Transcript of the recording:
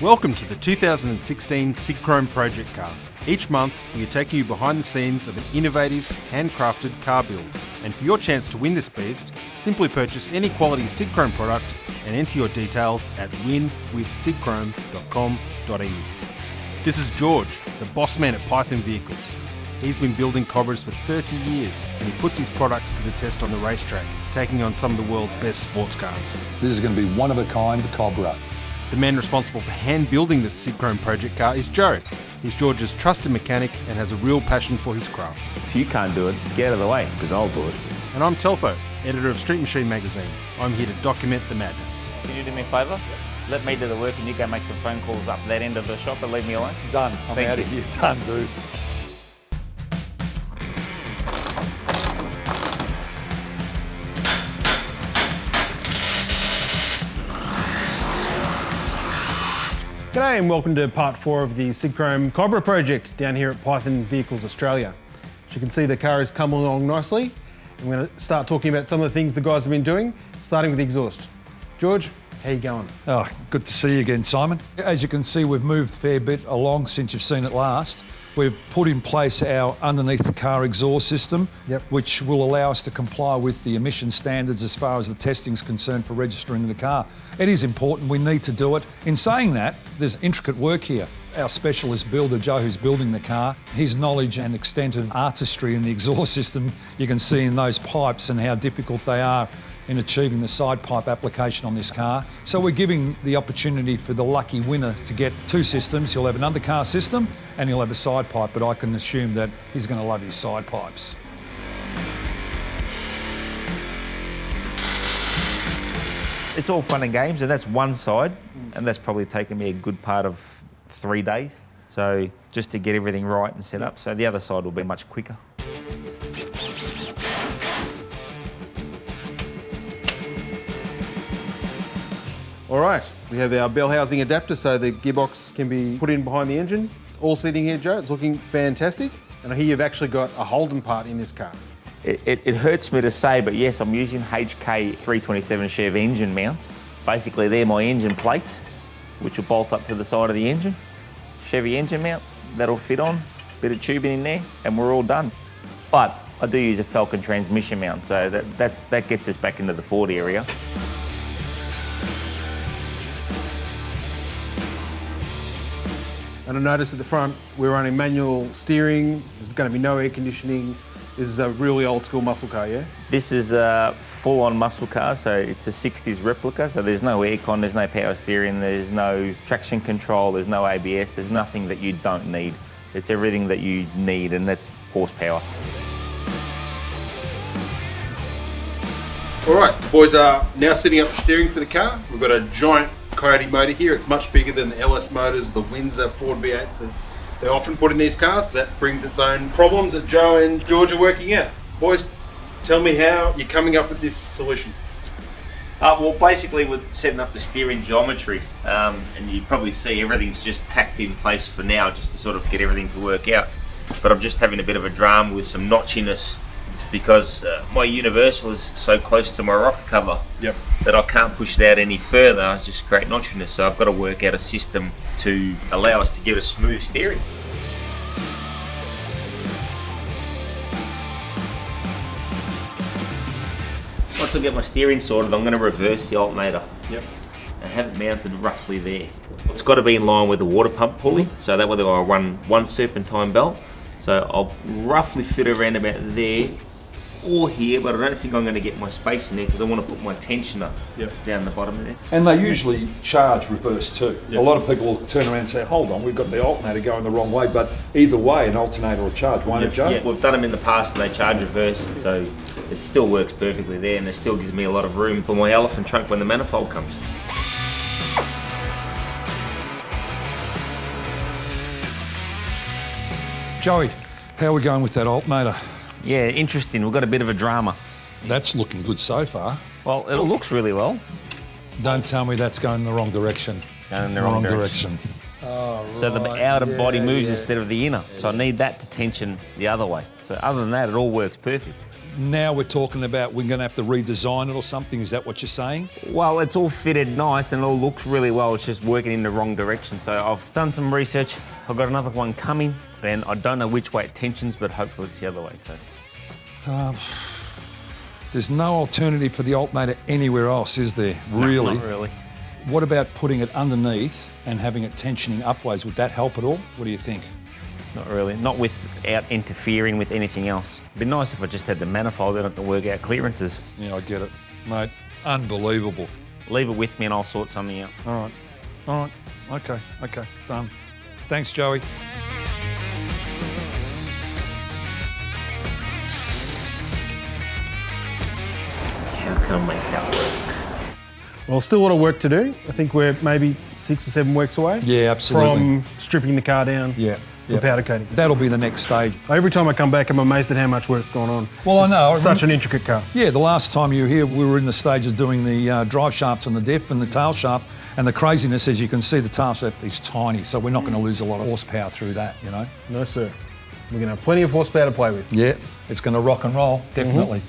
Welcome to the 2016 SIGCHROME Project Car. Each month, we are taking you behind the scenes of an innovative, handcrafted car build. And for your chance to win this beast, simply purchase any quality SIGCHROME product and enter your details at winwithsigchrome.com.au. This is George, the boss man at Python Vehicles. He's been building Cobras for 30 years and he puts his products to the test on the racetrack, taking on some of the world's best sports cars. This is going to be one-of-a-kind Cobra. The man responsible for hand building this SIGCHROME project car is Joe. He's George's trusted mechanic and has a real passion for his craft. If you can't do it, get out of the way, because I'll do it. And I'm Telfo, editor of Street Machine magazine. I'm here to document the madness. Can you do me a favour? Let me do the work and you go make some phone calls up that end of the shop and leave me alone. Done. I'm Thank out you. of here. Done, dude. G'day and welcome to part 4 of the SIGCHROME Cobra project down here at Python Vehicles Australia. As you can see, the car has come along nicely. I'm going to start talking about some of the things the guys have been doing, starting with the exhaust. George, how you going? Oh, good to see you again, Simon. As you can see, we've moved a fair bit along since you've seen it last. We've put in place our underneath the car exhaust system, which will allow us to comply with the emission standards as far as the testing is concerned for registering the car. It is important, we need to do it. In saying that, there's intricate work here. Our specialist builder, Joe, who's building the car, his knowledge and extent of artistry in the exhaust system, you can see in those pipes and how difficult they are in achieving the side pipe application on this car. So we're giving the opportunity for the lucky winner to get 2 systems. He'll have an undercar system and he'll have a side pipe, but I can assume that he's going to love his side pipes. It's all fun and games, and that's one side, and that's probably taken me a good part of 3 days. So just to get everything right and set up. So the other side will be much quicker. All right, we have our bell housing adapter so the gearbox can be put in behind the engine. It's all sitting here, Joe. It's looking fantastic. And I hear you've actually got a Holden part in this car. It hurts me to say, but yes, I'm using HK 327 Chev engine mounts. Basically, they're my engine plates, which will bolt up to the side of the engine. Chevy engine mount, that'll fit on, bit of tubing in there, and we're all done. But I do use a Falcon transmission mount, so that gets us back into the Ford area. And I noticed at the front, we're running manual steering. There's going to be no air conditioning. This is a really old school muscle car, yeah? This is a full-on muscle car, so it's a 60s replica, so there's no aircon, there's no power steering, there's no traction control, there's no ABS, there's nothing that you don't need. It's everything that you need, and that's horsepower. All right, the boys are now setting up the steering for the car. We've got a giant Coyote motor here. It's much bigger than the LS motors, the Windsor Ford V8s that they often put in these cars. That brings its own problems that Joe and George are working out. Boys, tell me how you're coming up with this solution. Well, basically we're setting up the steering geometry, and you probably see everything's just tacked in place for now, just to sort of get everything to work out. But I'm just having a bit of a drama with some notchiness because my universal is so close to my rocker cover that I can't push it out any further. It's just great notchiness, so I've got to work out a system to allow us to get a smooth steering. Once I get my steering sorted, I'm going to reverse the alternator and have it mounted roughly there. It's got to be in line with the water pump pulley, so that way I'll run one serpentine belt. So I'll roughly fit around about there or here, but I don't think I'm going to get my space in there because I want to put my tensioner down the bottom of there. And they usually charge reverse too. A lot of people will turn around and say, hold on, we've got the alternator going the wrong way, but either way an alternator will charge, won't it, Joe? Yeah, we've done them in the past and they charge reverse, so it still works perfectly there, and it still gives me a lot of room for my elephant trunk when the manifold comes. Joey, how are we going with that alternator? Yeah, interesting. We've got a bit of a drama. That's looking good so far. Well, it looks really well. Don't tell me that's going in the wrong direction. It's going in the wrong direction. Oh, so the outer body moves instead of the inner. So I need that to tension the other way. So other than that, it all works perfect. now we're talking about we're going to have to redesign it or something. Is that what you're saying? Well, it's all fitted nice and it all looks really well. It's just working in the wrong direction. So I've done some research. I've got another one coming, and I don't know which way it tensions, but hopefully it's the other way. So There's no alternative for the alternator anywhere else, is there? Really? not really. What about putting it underneath and having it tensioning upwards? Would that help at all? What do you think? Not really. Not without interfering with anything else. It'd be nice if I just had the manifold that I can work out clearances. Yeah, I get it. Mate, unbelievable. Leave it with me and I'll sort something out. All right. Okay, done. Thanks, Joey. How can I make that work? Well, still a lot of work to do. I think we're maybe 6 or 7 weeks away. Yeah, absolutely. From stripping the car down. Yeah. For powder coating. That'll be the next stage. Every time I come back, I'm amazed at how much work's gone on. Well, I know. It's such an intricate car. Yeah, the last time you were here, we were in the stages doing the drive shafts on the diff and the tail shaft, and the craziness, as you can see, the tail shaft is tiny, so we're not going to lose a lot of horsepower through that, you know? No, sir. We're going to have plenty of horsepower to play with. Yeah, it's going to rock and roll, definitely.